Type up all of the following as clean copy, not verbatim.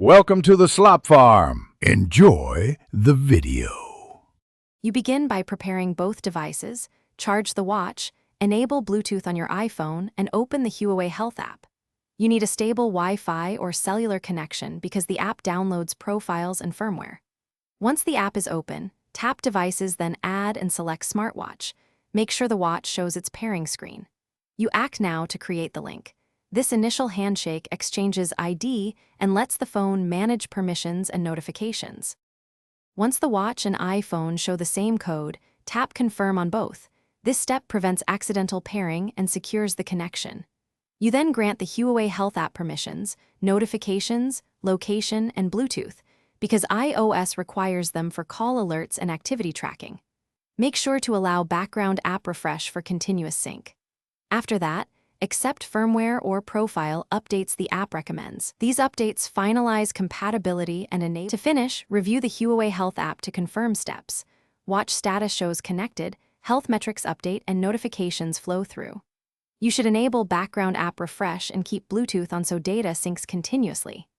Welcome to the Slop Farm. Enjoy the video. You begin by preparing both devices, charge the watch, enable Bluetooth on your iPhone, and open the Huawei Health app. You need a stable Wi-Fi or cellular connection because the app downloads profiles and firmware. Once the app is open, tap Devices, then Add and select Smartwatch. Make sure the watch shows its pairing screen. You act now to create the link. This initial handshake exchanges ID and lets the phone manage permissions and notifications. Once the watch and iPhone show the same code, tap Confirm on both. This step prevents accidental pairing and secures the connection. You then grant the Huawei Health app permissions, notifications, location, and Bluetooth, because iOS requires them for call alerts and activity tracking. Make sure to allow background app refresh for continuous sync. After that, accept firmware or profile updates the app recommends. These updates finalize compatibility and enable. To finish, review the Huawei Health app to confirm steps. Watch status shows connected, health metrics update, and notifications flow through. You should enable background app refresh and keep Bluetooth on so data syncs continuously.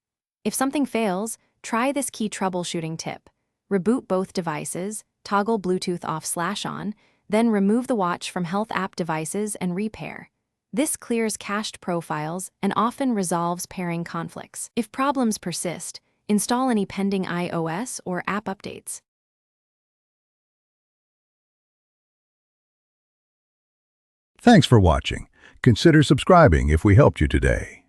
If something fails, try this key troubleshooting tip. Reboot both devices, toggle Bluetooth off/on, then remove the watch from Health app devices and repair. This clears cached profiles and often resolves pairing conflicts. If problems persist, install any pending iOS or app updates. Thanks for watching. Consider subscribing if we helped you today.